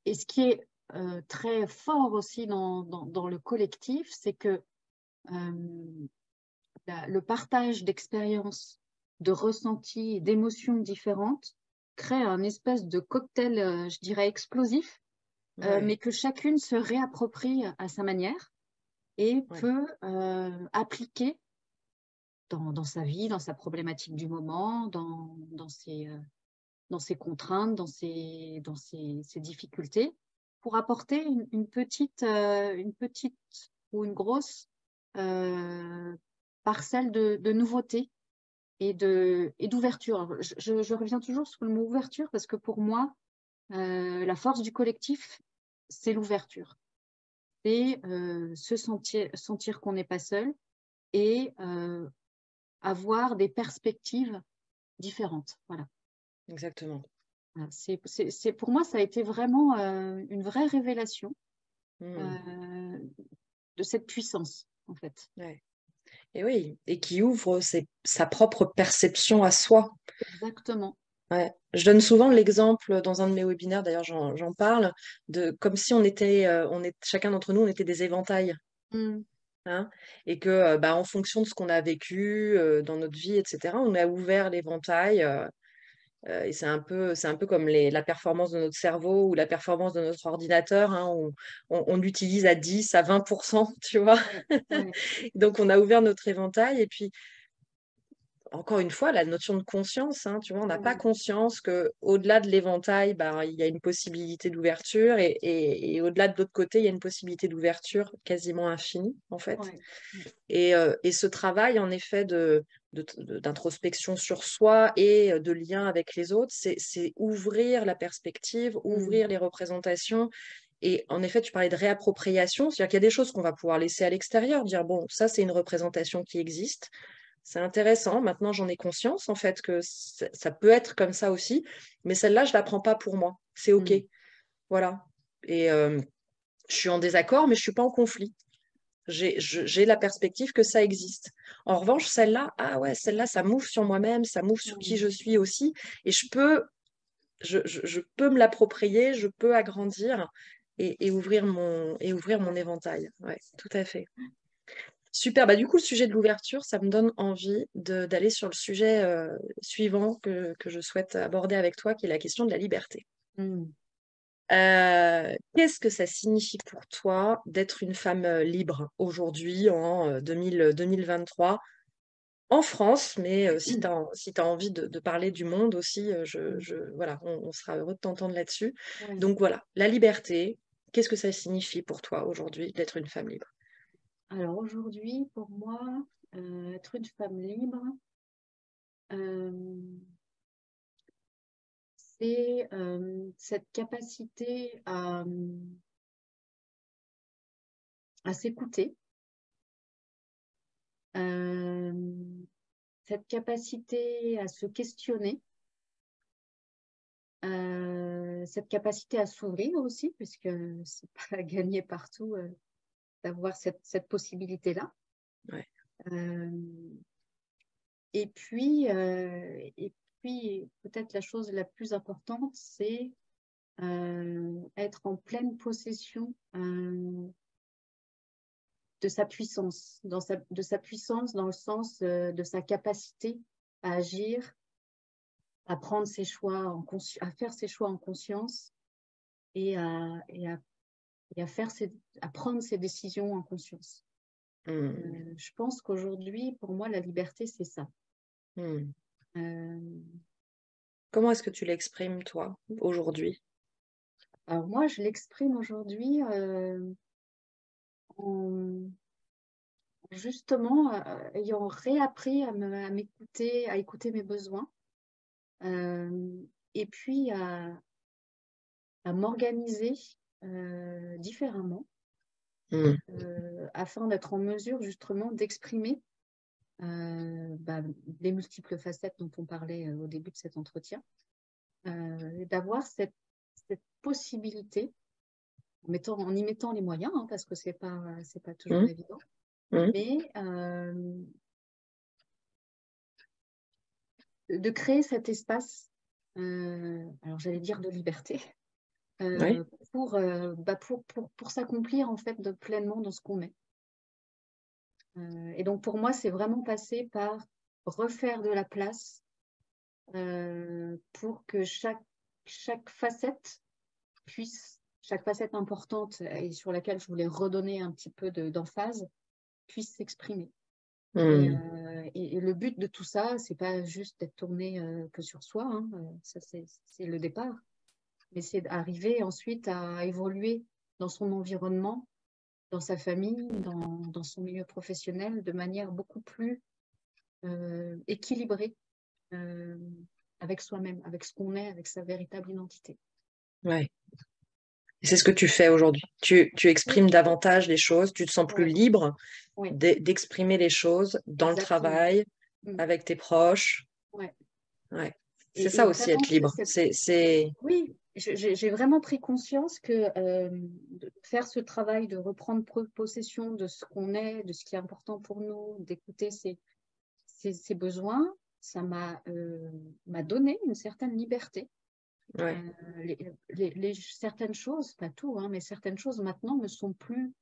et ce qui est très fort aussi dans le collectif, c'est que le partage d'expériences, de ressentis, d'émotions différentes crée un espèce de cocktail, je dirais, explosif, Ouais, mais que chacune se réapproprie à sa manière et ouais. peut appliquer dans sa vie, dans sa problématique du moment, dans ses contraintes, ses difficultés, pour apporter une petite ou une grosse euh, parcelle de nouveauté et d'ouverture. Alors, je reviens toujours sur le mot ouverture parce que pour moi, la force du collectif, c'est l'ouverture. C'est se sentir qu'on n'est pas seul et avoir des perspectives différentes. Voilà. Exactement. Voilà. Pour moi, ça a été vraiment une vraie révélation Mm. euh, de cette puissance, en fait. Ouais. Et oui, et qui ouvre sa propre perception à soi. Exactement. Ouais. Je donne souvent l'exemple dans un de mes webinaires, d'ailleurs j'en parle, de comme si chacun d'entre nous, on était des éventails. Mm. Hein, et que bah, en fonction de ce qu'on a vécu dans notre vie, etc., on a ouvert l'éventail. Et c'est un peu comme la performance de notre cerveau ou la performance de notre ordinateur. Hein, on l'utilise à 10, à 20%, tu vois. Ouais, ouais. Donc, on a ouvert notre éventail. Et puis, encore une fois, la notion de conscience, hein, tu vois, on n'a pas Mm. conscience qu'au-delà de l'éventail, bah, il y a une possibilité d'ouverture. Et au-delà de l'autre côté, il y a une possibilité d'ouverture quasiment infinie, en fait. Ouais. Ouais. Et ce travail, en effet, d'introspection sur soi et de lien avec les autres, c'est ouvrir la perspective, Mm. ouvrir les représentations. Et en effet, tu parlais de réappropriation, c'est-à-dire qu'il y a des choses qu'on va pouvoir laisser à l'extérieur, dire, bon, ça, c'est une représentation qui existe. C'est intéressant. Maintenant, j'en ai conscience, en fait, que ça peut être comme ça aussi. Mais celle-là, je la prends pas pour moi. C'est OK. Mm. Voilà. Et je suis en désaccord, mais je suis pas en conflit. J'ai la perspective que ça existe. En revanche, celle-là, ah ouais, celle-là, ça m'ouvre sur moi-même, ça m'ouvre sur qui Mm. je suis aussi, et je peux me l'approprier, je peux agrandir et ouvrir mon éventail. Ouais, tout à fait. Super. Bah, du coup, le sujet de l'ouverture, ça me donne envie d'aller sur le sujet suivant que je souhaite aborder avec toi, qui est la question de la liberté. Mm. Qu'est-ce que ça signifie pour toi d'être une femme libre aujourd'hui en 2023 en France, mais si tu as envie de parler du monde aussi, Mm. voilà, on sera heureux de t'entendre là-dessus. Ouais. Donc voilà, la liberté, qu'est-ce que ça signifie pour toi aujourd'hui d'être une femme libre? Alors aujourd'hui, pour moi, être une femme libre, euh, c'est cette capacité à s'écouter, euh, cette capacité à se questionner, cette capacité à s'ouvrir aussi, puisque c'est pas gagné partout d'avoir cette possibilité-là. Ouais. Euh, et puis peut-être la chose la plus importante, c'est être en pleine possession de sa puissance, de sa puissance dans le sens de sa capacité à agir, à prendre ses choix à faire ses choix en conscience et à prendre ses décisions en conscience. Hmm, Je pense qu'aujourd'hui, pour moi, la liberté, c'est ça. hmm. Euh, Comment est-ce que tu l'exprimes, toi, aujourd'hui? alors moi, je l'exprime aujourd'hui en justement ayant réappris à m'écouter, à écouter mes besoins, euh, et puis à m'organiser différemment Hmm, afin d'être en mesure justement d'exprimer bah, les multiples facettes dont on parlait au début de cet entretien, d'avoir cette possibilité, en y mettant les moyens, hein, parce que c'est pas toujours hmm, évident, hmm, mais de créer cet espace, alors j'allais dire de liberté, Oui. pour s'accomplir en fait pleinement dans ce qu'on est. Et donc pour moi, c'est vraiment passé par refaire de la place pour que chaque facette chaque facette importante et sur laquelle je voulais redonner un petit peu d'emphase, puisse s'exprimer. Et le but de tout ça, c'est pas juste d'être tourné que sur soi, hein, ça c'est le départ, mais c'est d'arriver ensuite à évoluer dans son environnement, dans sa famille, dans son milieu professionnel, de manière beaucoup plus équilibrée euh, avec soi-même, avec ce qu'on est, avec sa véritable identité. Ouais. Et c'est ce que tu fais aujourd'hui. Tu Oui, exprimes davantage les choses, tu te sens plus oui, libre oui, d'exprimer les choses dans le exactement. travail, Mm, avec tes proches. ouais. Ouais. C'est ça Et aussi, vraiment, être libre. C'est... oui, j'ai vraiment pris conscience que de faire ce travail, de reprendre possession de ce qu'on est, de ce qui est important pour nous, d'écouter ses besoins, ça m'a donné une certaine liberté. Ouais. Certaines choses, pas tout, hein, mais certaines choses maintenant me sont plus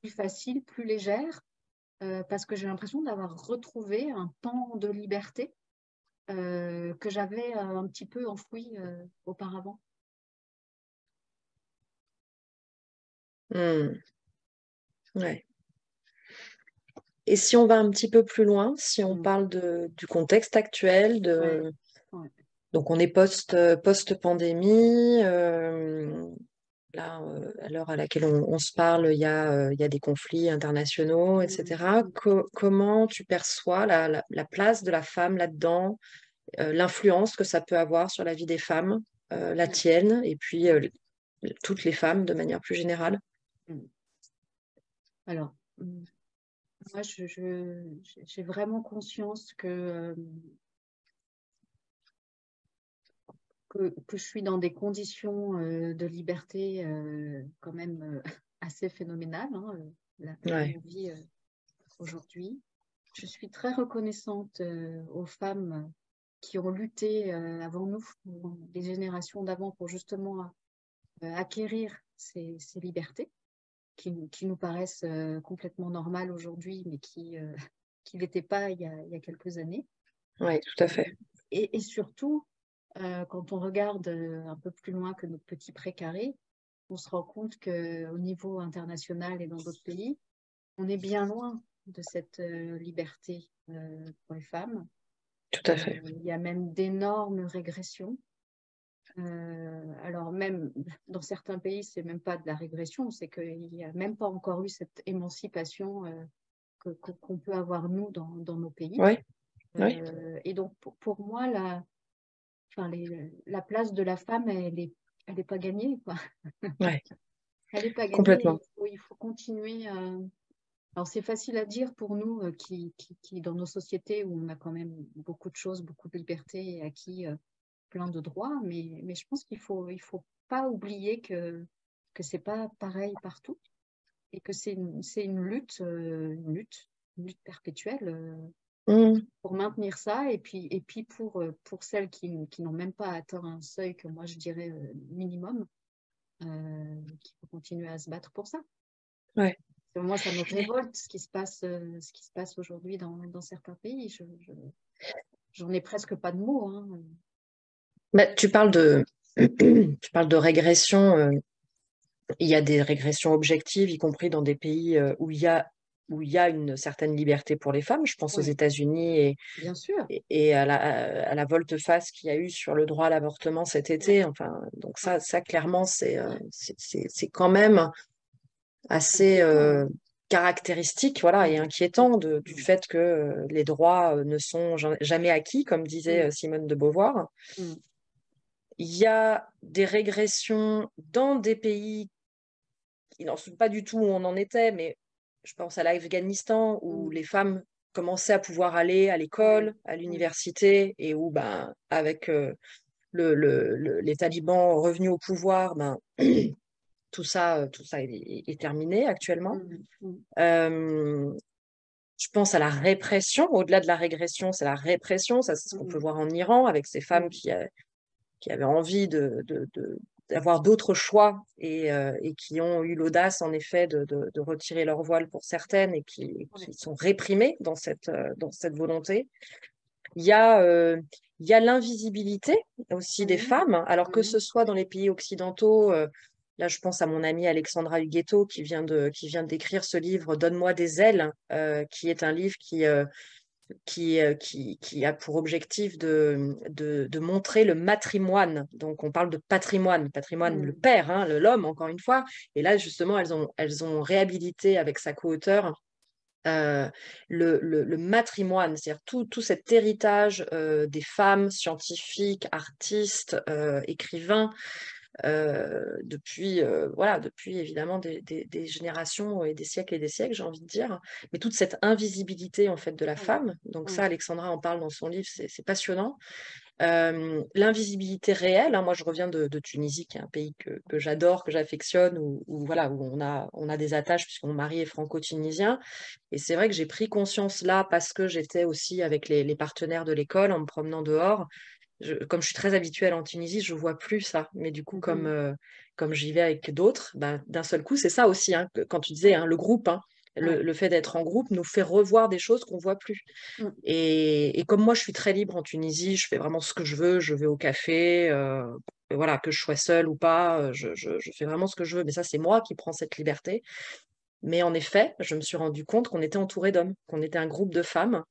faciles, plus légères, parce que j'ai l'impression d'avoir retrouvé un pan de liberté que j'avais un petit peu enfoui auparavant. Hmm. Ouais. Et si on va un petit peu plus loin, si on Mm. parle du contexte actuel, Ouais, ouais. donc on est post-pandémie, là, à l'heure à laquelle on se parle, il y a des conflits internationaux, Mm, etc. mm. Comment tu perçois la place de la femme là-dedans, l'influence que ça peut avoir sur la vie des femmes, la Ouais, tienne, et puis ouais. toutes les femmes de manière plus générale? Mm. Alors, moi, j'ai vraiment conscience que je suis dans des conditions de liberté quand même assez phénoménales, hein, là où Ouais, on vit aujourd'hui. Je suis très reconnaissante aux femmes qui ont lutté avant nous, les générations d'avant, pour justement acquérir ces libertés qui nous paraissent complètement normales aujourd'hui, mais qui n'étaient pas il y a quelques années. ouais, tout à fait. Et surtout, quand on regarde un peu plus loin que notre petit précaré, on se rend compte qu'au niveau international et dans d'autres pays, on est bien loin de cette liberté pour les femmes. Tout à fait. Il y a même d'énormes régressions. Alors même dans certains pays, c'est même pas de la régression, c'est qu'il n'y a même pas encore eu cette émancipation qu'on peut avoir nous dans nos pays. Ouais, ouais, Et donc pour moi, la place de la femme, elle est pas gagnée, quoi. ouais, Elle n'est pas gagnée. complètement. Il faut continuer. Alors c'est facile à dire pour nous qui dans nos sociétés où on a quand même beaucoup de choses, beaucoup de libertés et acquis plein de droits, mais je pense il faut pas oublier que c'est pas pareil partout et que c'est une lutte perpétuelle Hmm. pour maintenir ça et puis pour celles qui n'ont même pas atteint un seuil que moi je dirais minimum, qu'il faut continuer à se battre pour ça. Ouais. Moi, ça me révolte ce qui se passe aujourd'hui dans certains pays. J'en ai presque pas de mots, hein. Bah, tu parles de régression. Il y a des régressions objectives, y compris dans des pays où il y a une certaine liberté pour les femmes. Je pense aux Oui, États-Unis bien sûr. et à la volte-face qu'il y a eu sur le droit à l'avortement cet Ouais, été. Enfin, donc ouais, ça clairement, ouais. c'est quand même C'est assez inquiétant, hein. caractéristique, voilà, et Mm, inquiétant tout- du mm, fait que les droits ne sont jamais acquis, comme disait mm, Simone de Beauvoir. mm, Il y a des régressions dans des pays qui n'en sont pas du tout où on en était, mais je pense à l'Afghanistan où mm. les femmes commençaient à pouvoir aller à Ouais, l'école, à ouais, l'université, et où, ben, avec les talibans revenus au pouvoir, ben, tout ça est terminé actuellement. mm, mm, Euh, Je pense à la répression. Au-delà de la régression, c'est la répression. Ça, c'est ce qu'on peut voir en Iran avec ces femmes qui avaient envie d'avoir d'autres choix et qui ont eu l'audace, en effet, de retirer leur voile pour certaines et qui sont réprimées dans cette volonté. Il y a, il y a l'invisibilité aussi des femmes, alors que ce soit dans les pays occidentaux. Là, je pense à mon amie Alexandra Huguetto qui vient d'écrire ce livre Donne-moi des ailes, qui est un livre qui a pour objectif de montrer le matrimoine. Donc, on parle de patrimoine, le père, hein, l'homme, encore une fois. Et là, justement, elles ont réhabilité avec sa co-auteure le matrimoine, c'est-à-dire tout cet héritage des femmes scientifiques, artistes, écrivains, depuis évidemment des générations et des siècles, j'ai envie de dire, mais toute cette invisibilité en fait de la femme. Donc ça, Alexandra en parle dans son livre, c'est passionnant. L'invisibilité réelle, hein, moi je reviens de Tunisie, qui est un pays que j'adore, que j'affectionne, où on a des attaches, puisque mon mari est franco-tunisien. Et c'est vrai que j'ai pris conscience là, parce que j'étais aussi avec les partenaires de l'école, en me promenant dehors. Comme je suis très habituelle en Tunisie, je vois plus ça. Mais du coup, comme j'y vais avec d'autres, ben, d'un seul coup, c'est ça aussi, hein, quand tu disais, hein, le groupe, hein, le fait d'être en groupe nous fait revoir des choses qu'on voit plus. Et comme moi, je suis très libre en Tunisie, je fais vraiment ce que je veux. Je vais au café, voilà, que je sois seule ou pas, je fais vraiment ce que je veux. Mais ça, c'est moi qui prends cette liberté. Mais en effet, je me suis rendu compte qu'on était entouré d'hommes, qu'on était un groupe de femmes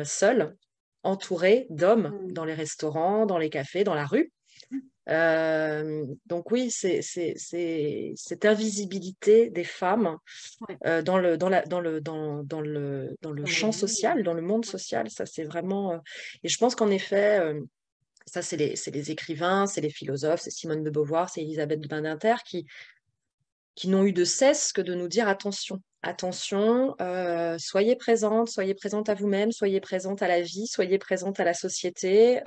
seules, entourées d'hommes dans les restaurants, dans les cafés, dans la rue. Donc oui, c'est cette invisibilité des femmes dans le champ social, dans le monde social. Ça, c'est vraiment. Et je pense qu'en effet, ça, c'est les écrivains, c'est les philosophes, c'est Simone de Beauvoir, c'est Elisabeth de Badinter qui n'ont eu de cesse que de nous dire attention. Attention, soyez présente à vous-même, soyez présente à la vie, soyez présente à la société.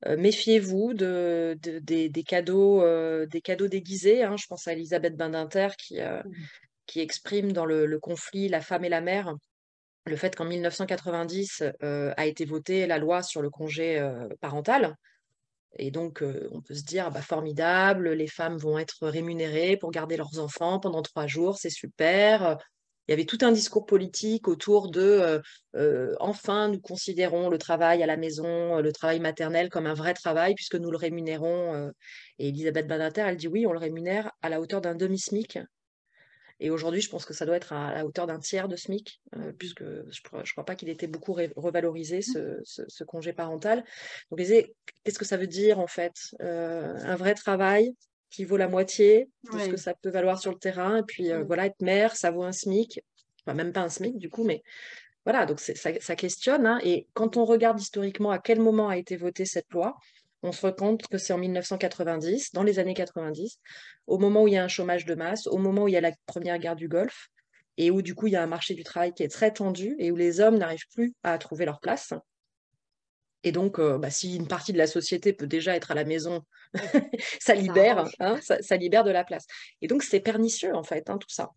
Méfiez-vous des cadeaux déguisés, hein. Je pense à Elisabeth Badinter qui exprime dans le conflit La femme et la mère le fait qu'en 1990 a été votée la loi sur le congé parental. Et donc, on peut se dire, bah, formidable, les femmes vont être rémunérées pour garder leurs enfants pendant 3 jours, c'est super. Il y avait tout un discours politique autour enfin, nous considérons le travail à la maison, le travail maternel comme un vrai travail, puisque nous le rémunérons. Et Elisabeth Badinter, elle dit oui, on le rémunère à la hauteur d'un demi-SMIC. Et aujourd'hui, je pense que ça doit être à la hauteur d'un tiers de SMIC, puisque je crois pas qu'il était beaucoup revalorisé, ce congé parental. Donc, je disais, qu'est-ce que ça veut dire, en fait? Un vrai travail qui vaut la moitié de ce que ça peut valoir sur le terrain. Et puis, voilà, être mère, ça vaut un SMIC. Enfin, même pas un SMIC, du coup, mais voilà, donc ça questionne, hein. Et quand on regarde historiquement à quel moment a été votée cette loi, on se rend compte que c'est en 1990, dans les années 90, au moment où il y a un chômage de masse, au moment où il y a la première guerre du Golfe, et où du coup il y a un marché du travail qui est très tendu et où les hommes n'arrivent plus à trouver leur place. Et donc, si une partie de la société peut déjà être à la maison, ça libère, hein, ça libère de la place. Et donc, c'est pernicieux, en fait, hein, tout ça.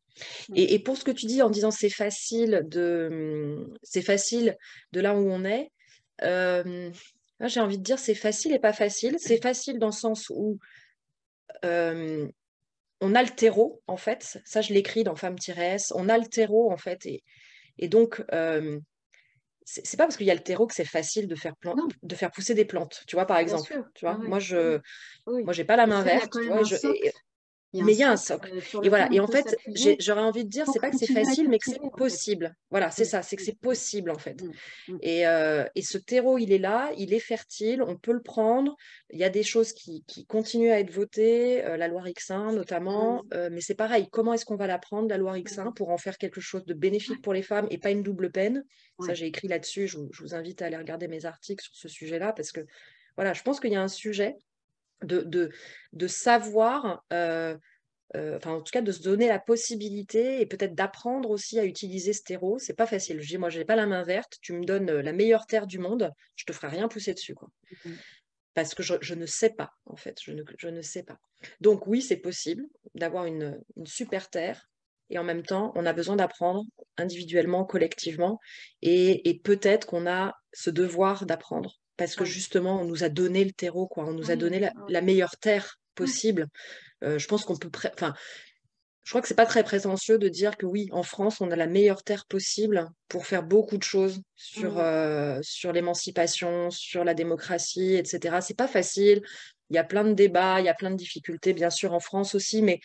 Et pour ce que tu dis en disant c'est facile de là où on est, moi, j'ai envie de dire c'est facile et pas facile. C'est facile dans le sens où on a le terreau, en fait. Ça, je l'écris dans Femme-S. On a le terreau, en fait. Et donc, c'est pas parce qu'il y a le terreau que c'est facile de faire pousser des plantes, tu vois, par Bien exemple. sûr. Tu vois, Oui. moi, j'ai pas la Et main ça, il y a verte, quand tu même vois, un socle. Il y a un mais il y a un socle socle. sur Et voilà. lequel Et on en peut fait, s'appuyer j'aurais envie de dire, pour c'est pas que c'est continuer à facile, mais que c'est cultiver, en fait. possible. Voilà, c'est ça, c'est que c'est possible, en fait. Mm, mm, Et ce terreau, il est là, il est fertile, on peut le prendre. Il y a des choses qui continuent à être votées, la loi Rixain notamment, mais c'est pareil, comment est-ce qu'on va la prendre, la loi Rixain, pour en faire quelque chose de bénéfique pour les femmes et pas une double peine? Ça, ouais. j'ai écrit là-dessus, je vous invite à aller regarder mes articles sur ce sujet-là, parce que voilà, je pense qu'il y a un sujet de savoir, enfin en tout cas de se donner la possibilité et peut-être d'apprendre aussi à utiliser ce terreau. C'est pas facile. Je dis, moi, j'ai pas la main verte, tu me donnes la meilleure terre du monde, je te ferai rien pousser dessus, quoi. Mm, Parce que je ne sais pas, en fait, je ne sais pas. Donc oui, c'est possible d'avoir une super terre et en même temps, on a besoin d'apprendre individuellement, collectivement, et peut-être qu'on a ce devoir d'apprendre parce que Oui, justement, on nous a donné le terreau, quoi. On nous a donné oui, la meilleure terre oui. possible. Je pense qu'on peut, enfin, je crois que c'est pas très prétentieux de dire que oui, en France, on a la meilleure terre possible pour faire beaucoup de choses Mm. sur l'émancipation, sur la démocratie, etc. C'est pas facile. Il y a plein de débats, il y a plein de difficultés, bien sûr, en France aussi, mais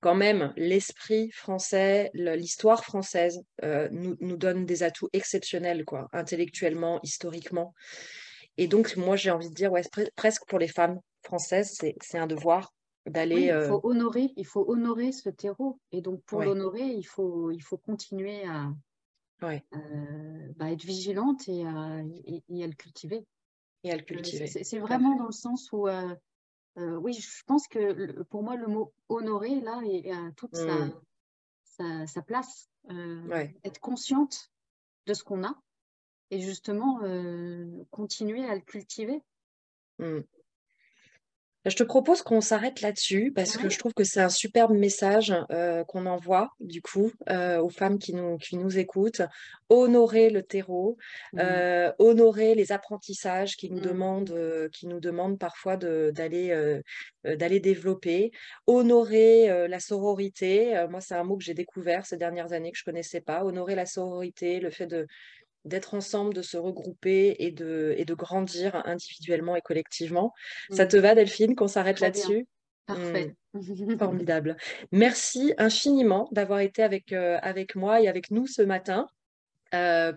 quand même, l'esprit français, l'histoire française nous donne des atouts exceptionnels, quoi, intellectuellement, historiquement. Et donc, moi, j'ai envie de dire, ouais, presque pour les femmes françaises, c'est un devoir Oui, d'aller. il faut honorer ce terreau. Et donc, pour Ouais, l'honorer, il faut continuer ouais, à être vigilante et à le cultiver. et à le cultiver, C'est tout à vraiment fait. dans le sens où, oui, je pense que pour moi, le mot honorer, là, a toute Mm, sa place. ouais. Être consciente de ce qu'on a et justement continuer à le cultiver. Mm. Je te propose qu'on s'arrête là-dessus parce que Oui. je trouve que c'est un superbe message qu'on envoie du coup aux femmes qui nous écoutent. Honorer le terreau, Mm. honorer les apprentissages Mm. qui nous demandent parfois d'aller développer, honorer la sororité. Moi, c'est un mot que j'ai découvert ces dernières années que je connaissais pas. Honorer la sororité, le fait d'être ensemble, de se regrouper et de grandir individuellement et collectivement. Ça te Mm. va, Delphine, qu'on s'arrête Très bien. là-dessus? Hmm, Parfait. formidable. Merci infiniment d'avoir été avec moi et avec nous ce matin. Euh,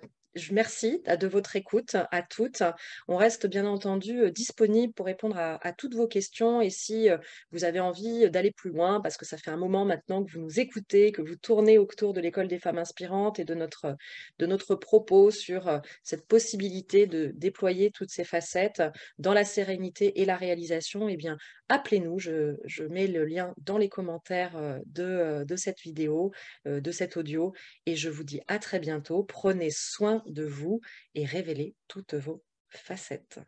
merci de votre écoute à toutes. On reste bien entendu disponible pour répondre à toutes vos questions et si vous avez envie d'aller plus loin, parce que ça fait un moment maintenant que vous nous écoutez, que vous tournez autour de l'École des femmes inspirantes et de notre propos sur cette possibilité de déployer toutes ces facettes dans la sérénité et la réalisation, eh bien, appelez-nous. Je mets le lien dans les commentaires de cette vidéo, de cet audio. Et je vous dis à très bientôt. Prenez soin de vous et révélez toutes vos facettes.